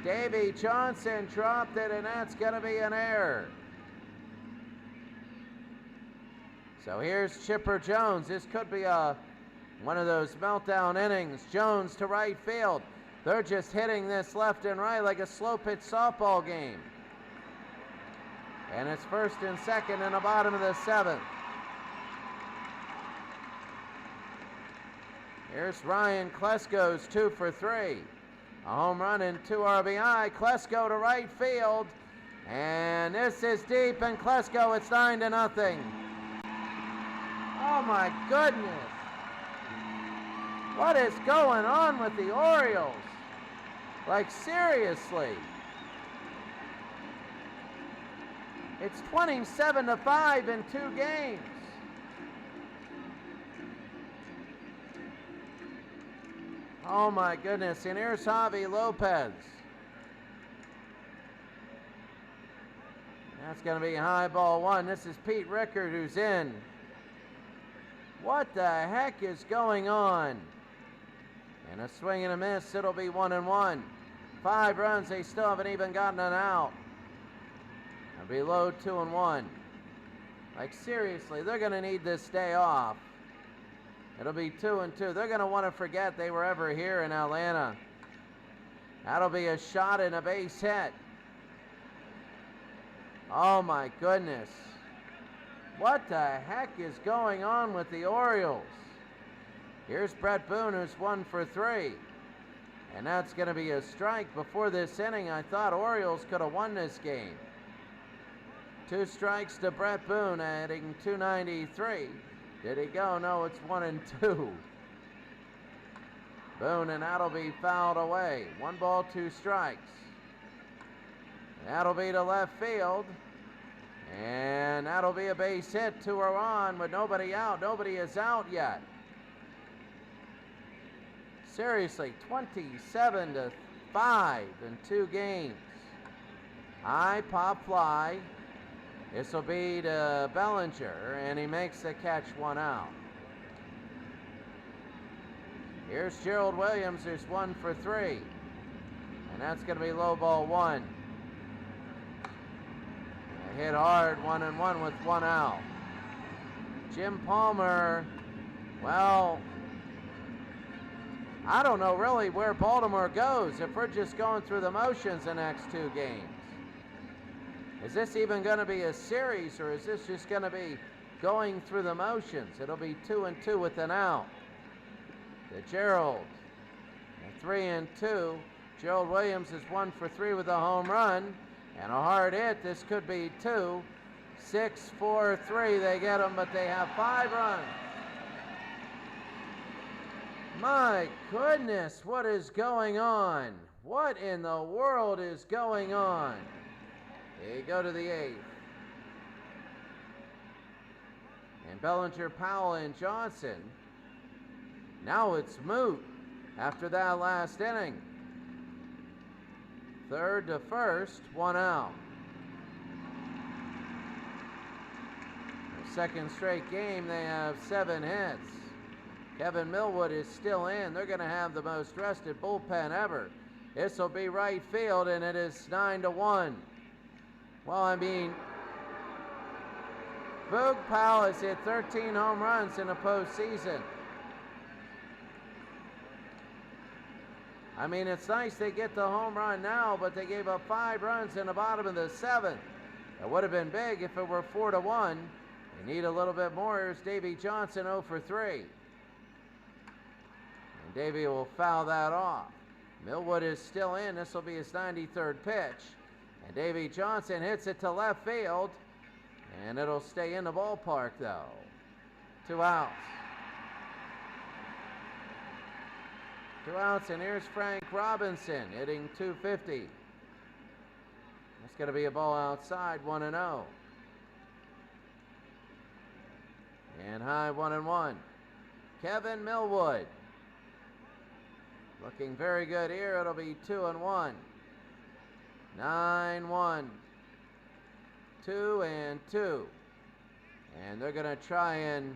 Davey Johnson dropped it, and that's going to be an error. So here's Chipper Jones. This could be one of those meltdown innings. Jones to right field. They're just hitting this left and right like a slow pitch softball game. And it's first and second in the bottom of the 7th. Here's Ryan Klesko's 2 for 3. A home run and 2 RBI. Klesko to right field. And this is deep, and Klesko, it's 9-0. Oh my goodness. What is going on with the Orioles? Like, seriously. It's 27-5 in 2 games. Oh my goodness. And here's Javi Lopez. That's going to be high ball 1. This is Pete Rickard who's in. What the heck is going on? And a swing and a miss. It'll be 1-1. 5 runs. They still haven't even gotten an out. It'll be low 2-1. Like, seriously, they're going to need this day off. It'll be 2-2. They're going to want to forget they were ever here in Atlanta. That'll be a shot and a base hit. Oh my goodness. What the heck is going on with the Orioles? Here's Brett Boone, who's 1 for 3. And that's going to be a strike. Before this inning, I thought Orioles could have won this game. 2 strikes to Brett Boone, adding 293. Did he go? No, it's 1-2. Boone, and that'll be fouled away. 1 ball, 2 strikes. That'll be to left field. And that'll be a base hit. 2 are on with nobody out. Nobody is out yet. Seriously, 27-5 in 2 games. High pop fly. This will be to Bellinger, and he makes the catch, 1 out. Here's Gerald Williams, who's 1 for 3. And that's going to be low ball 1. Hit hard, 1-1 with 1 out. Jim Palmer, well, I don't know really where Baltimore goes if we're just going through the motions the next 2 games. Is this even going to be a series, or is this just going to be going through the motions? It'll be 2-2 with an out. To Gerald. 3-2. Gerald Williams is 1 for 3 with a home run. And a hard hit. This could be 2. 6, 4, 3. They get them, but they have 5 runs. My goodness, what is going on? What in the world is going on? They go to the 8th. And And Bellinger, Powell, and Johnson. Now it's moot after that last inning. Third to first, 1 out. Their second straight game, they have 7 hits. Kevin Millwood is still in. They're going to have the most rested bullpen ever. This will be right field, and it is 9-1. Well, I mean, Boog Powell has hit 13 home runs in the postseason. I mean, it's nice they get the home run now, but they gave up 5 runs in the bottom of the 7th. It would have been big if it were 4-1. They need a little bit more. Here's Davy Johnson, 0 for 3. And Davy will foul that off. Millwood is still in. This will be his 93rd pitch. And Davy Johnson hits it to left field. And it'll stay in the ballpark, though. 2 outs. 2 outs, and here's Frank Robinson hitting .250. That's going to be a ball outside, 1-0. And high, 1-1. Kevin Millwood. Looking very good here. It'll be 2-1. 9-1. 2-2. And they're going to try and,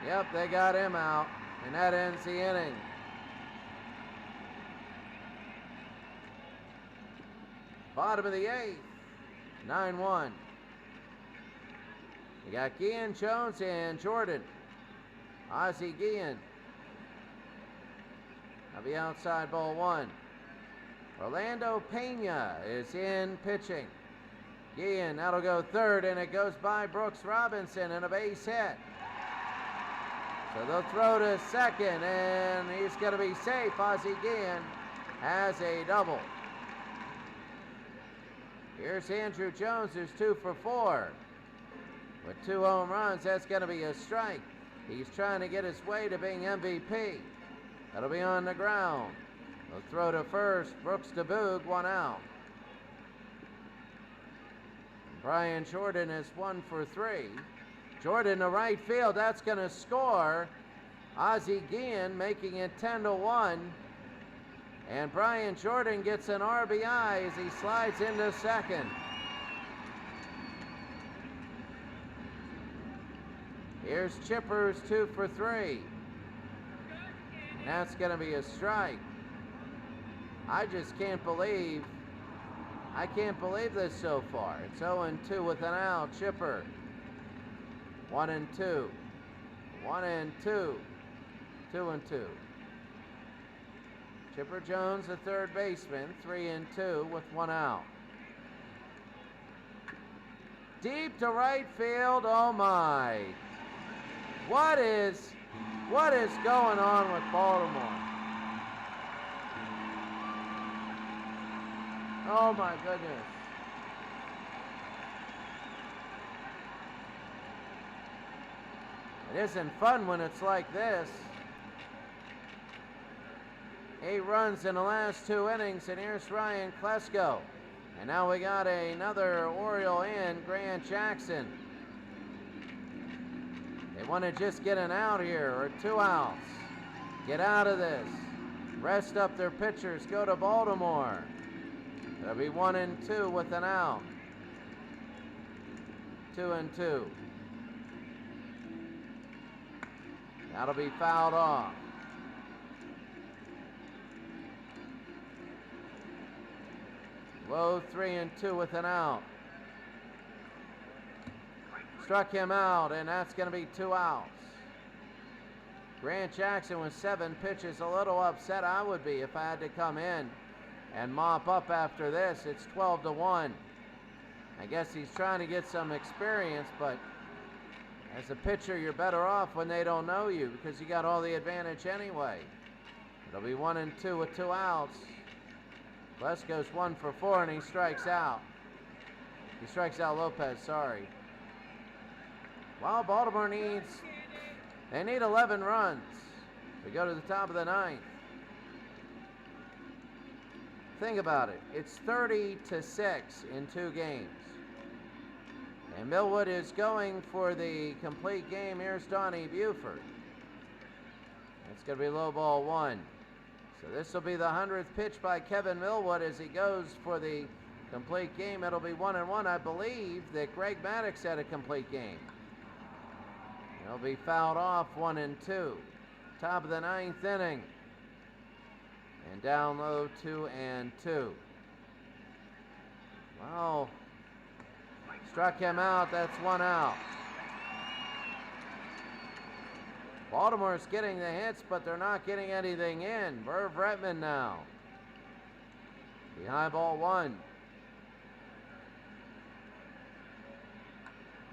yep, they got him out. And that ends the inning. Bottom of the 8th. 9-1. You got Guillen, Jones, and Jordan. Ozzie Guillen. That'll be outside, ball 1. Orlando Pena is in pitching. Guillen, that'll go third, and it goes by Brooks Robinson and a base hit. So they'll throw to second, and he's going to be safe. Ozzie Guillen has a double. Here's Andrew Jones, who's 2 for 4. With 2 home runs, that's going to be a strike. He's trying to get his way to being MVP. That'll be on the ground. They'll throw to first. Brooks to Boog, 1 out. Brian Jordan is 1 for 3. Jordan to right field. That's going to score. Ozzie Guillen making it 10-1. And Brian Jordan gets an RBI as he slides into second. Here's Chippers, 2 for 3. And that's going to be a strike. I just can't believe this so far. It's 0-2 with an out. Chipper. 1-2. 1-2. 2-2. Chipper Jones, the third baseman, 3-2 with 1 out. Deep to right field. Oh my. What is going on with Baltimore? Oh my goodness. It isn't fun when it's like this. 8 runs in the last 2 innings, and here's Ryan Klesko. And now we got another Oriole in, Grant Jackson. They want to just get an out here, or 2 outs. Get out of this. Rest up their pitchers, go to Baltimore. There'll be 1-2 with an out. 2-2. That'll be fouled off. Low 3-2 with an out. Struck him out, and that's going to be 2 outs. Grant Jackson with 7 pitches, a little upset I would be if I had to come in and mop up after this. It's 12-1. I guess he's trying to get some experience, but as a pitcher, you're better off when they don't know you because you got all the advantage anyway. It'll be 1-2 with 2 outs. Klesko's 1 for 4, and he strikes out. He strikes out Lopez, sorry. Well, Baltimore need 11 runs. We go to the top of the 9th. Think about it. It's 30-6 in 2 games. And Millwood is going for the complete game. Here's Donnie Buford. It's going to be low ball 1. So this will be the 100th pitch by Kevin Millwood as he goes for the complete game. It'll be 1-1. I believe that Greg Maddox had a complete game. He'll be fouled off 1-2. Top of the 9th inning. And down low 2-2. Well, struck him out. That's 1 out. Baltimore's getting the hits, but they're not getting anything in. Merv Retman now. Behind ball 1.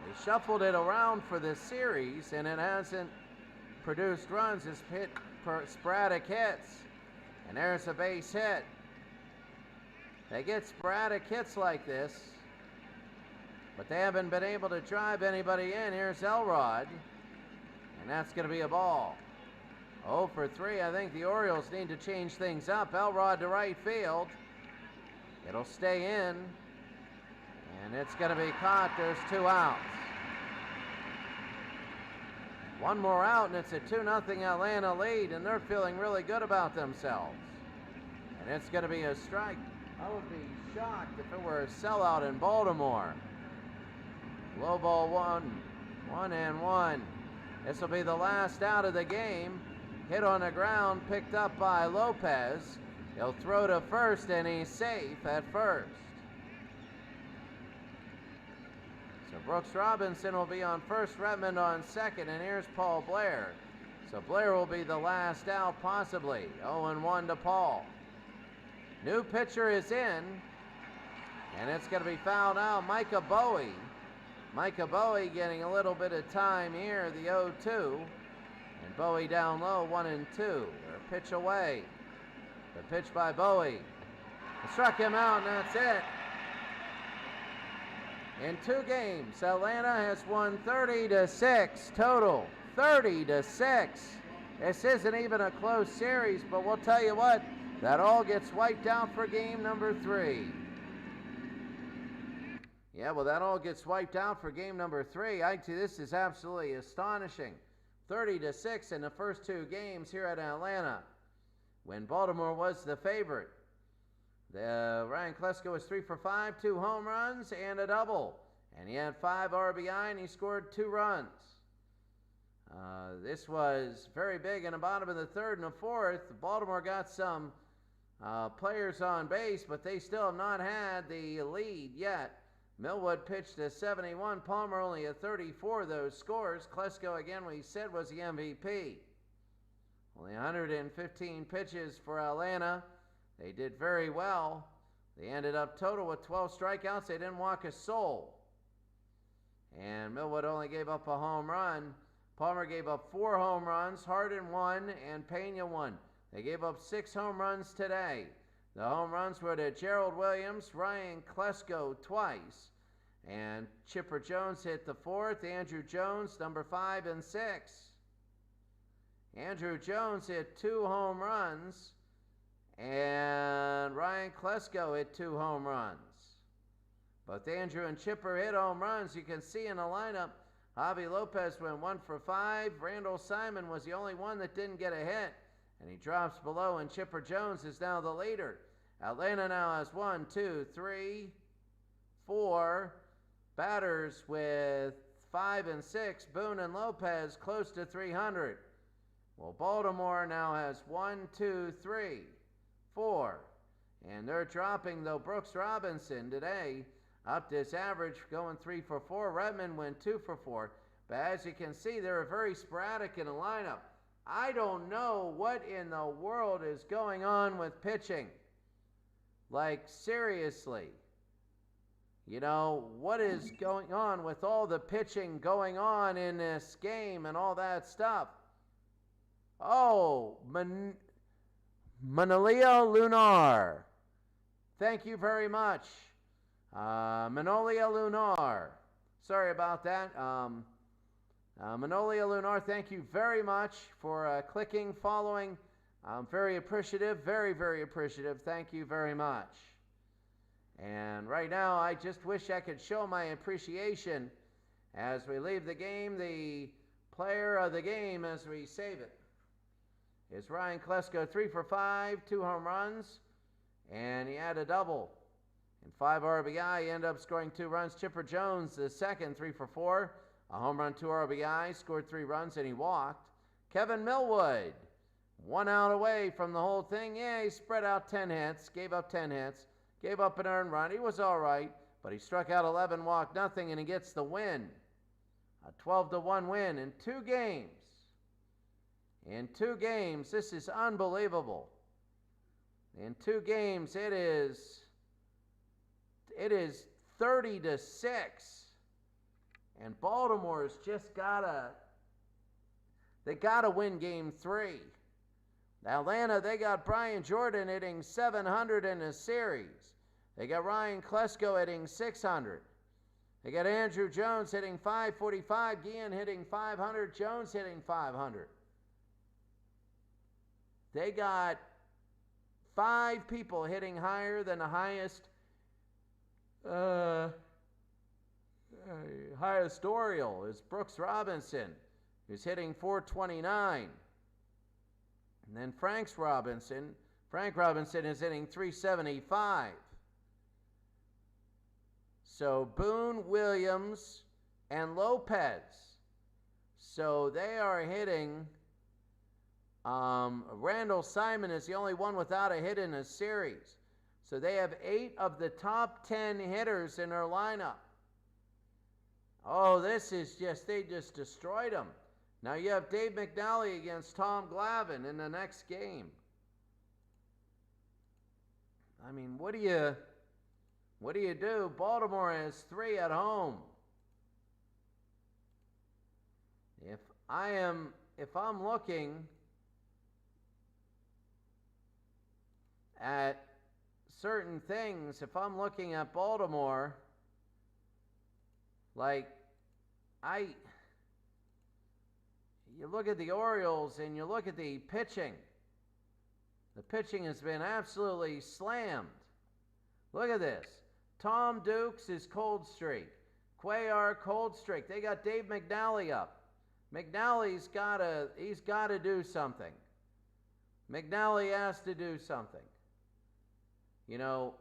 They shuffled it around for this series, and it hasn't produced runs. It's hit sporadic hits. And there's a base hit. They get sporadic hits like this, but they haven't been able to drive anybody in. Here's Elrod, and that's going to be a ball. 0 for 3. I think the Orioles need to change things up. Elrod to right field. It'll stay in, and it's going to be caught. There's 2 outs. 1 more out, and it's a 2-0 Atlanta lead, and they're feeling really good about themselves. And it's going to be a strike. I would be shocked if it were a sellout in Baltimore. Low ball 1, 1-1. This will be the last out of the game. Hit on the ground, picked up by Lopez. He'll throw to first, and he's safe at first. So Brooks Robinson will be on first, Redmond on second, and here's Paul Blair. So Blair will be the last out, possibly. 0-1 to Paul. New pitcher is in, and it's going to be fouled out. Micah Bowie. Micah Bowie getting a little bit of time here, the 0-2. And Bowie down low, 1-2. They're a pitch away. The pitch by Bowie. They struck him out, and that's it. In 2 games, Atlanta has won 30-6 total. 30-6. This isn't even a close series, but we'll tell you what, that all gets wiped out for game number 3. Yeah, well, that all gets wiped out for game number 3. This is absolutely astonishing. 30-6 in the first 2 games here at Atlanta, when Baltimore was the favorite. Ryan Klesko was 3 for 5, 2 home runs and a double. And he had 5 RBI, and he scored 2 runs. This was very big in the bottom of the 3rd and the 4th. Baltimore got some players on base, but they still have not had the lead yet. Millwood pitched a 71. Palmer only a 34. Those scores. Klesko, again, we said, was the MVP. Only 115 pitches for Atlanta. They did very well. They ended up total with 12 strikeouts. They didn't walk a soul. And Millwood only gave up a home run. Palmer gave up 4 home runs, Hardin 1, and Pena 1. They gave up 6 home runs today. The home runs were to Gerald Williams, Ryan Klesko twice, and Chipper Jones hit the 4th. Andrew Jones, number 5 and 6. Andrew Jones hit 2 home runs, and Ryan Klesko hit 2 home runs. Both Andrew and Chipper hit home runs. You can see in the lineup, Javi Lopez went 1 for 5. Randall Simon was the only one that didn't get a hit, and he drops below, and Chipper Jones is now the leader. Atlanta now has 1, 2, 3, 4 batters with 5 and 6. Boone and Lopez close to 300. Well, Baltimore now has 1, 2, 3, 4. And they're dropping, though, Brooks Robinson today up this average, going 3 for 4. Redmond went 2 for 4. But as you can see, they're very sporadic in the lineup. I don't know what in the world is going on with pitching. Like, seriously. You know, what is going on with all the pitching going on in this game and all that stuff? Oh, Manolio Lunar. Thank you very much. Manolio Lunar. Sorry about that. Manolio Lunar, thank you very much for clicking, following. I'm very appreciative, very, very appreciative. Thank you very much. And right now, I just wish I could show my appreciation as we leave the game. The player of the game as we save it is Ryan Klesko, 3 for 5, 2 home runs, and he had a double and 5 RBI. He ended up scoring 2 runs. Chipper Jones, the second, 3 for 4, a home run, 2 RBI, scored 3 runs, and he walked. Kevin Millwood, 1 out away from the whole thing. Yeah, he spread out 10 hits, gave up 10 hits, gave up an earned run. He was all right, but he struck out 11, walked nothing, and he gets the win. A 12-1 win in 2 games. In 2 games, this is unbelievable. In 2 games, it is 30-6. And Baltimore's just gotta win game 3. Atlanta, they got Brian Jordan hitting 700 in a series. They got Ryan Klesko hitting 600. They got Andrew Jones hitting 545, Guillen hitting 500, Jones hitting 500. They got 5 people hitting higher than the highest Oriole is Brooks Robinson, who's hitting 429. And then Frank Robinson is hitting 375. So Boone, Williams, and Lopez. So they are hitting. Randall Simon is the only one without a hit in a series. So they have 8 of the top 10 hitters in their lineup. Oh, this is they just destroyed them. Now you have Dave McNally against Tom Glavine in the next game. I mean, what do you do? Baltimore has 3 at home. If I'm looking at certain things, if I'm looking at Baltimore, like you look at the Orioles and you look at the pitching. The pitching has been absolutely slammed. Look at this. Tom Dukes is cold streak. Cuellar cold streak. They got Dave McNally up. McNally's he's got to do something. McNally has to do something. You know,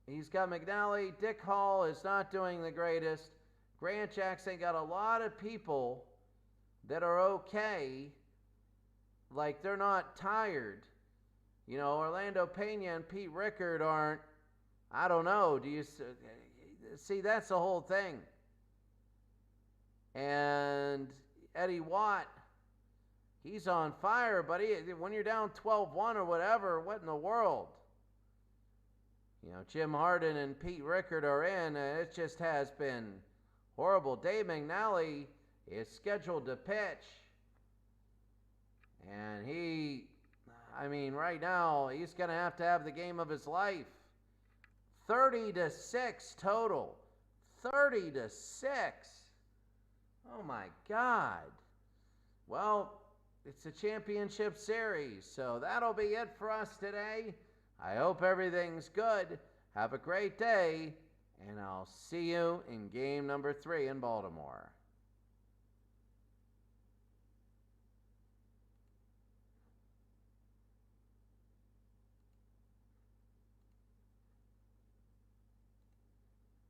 he's got McNally. Dick Hall is not doing the greatest. Grant Jackson got a lot of people that are okay. Like, they're not tired. You know, Orlando Pena and Pete Rickard aren't, I don't know. Do you see, that's the whole thing. And Eddie Watt, he's on fire, but when you're down 12-1 or whatever, what in the world? You know, Jim Harden and Pete Rickard are in. It just has been horrible. Dave McNally is scheduled to pitch. And right now, he's going to have the game of his life. 30-6 total. 30-6. Oh my God. Well, it's a championship series, so that'll be it for us today. I hope everything's good. Have a great day, and I'll see you in game number 3 in Baltimore.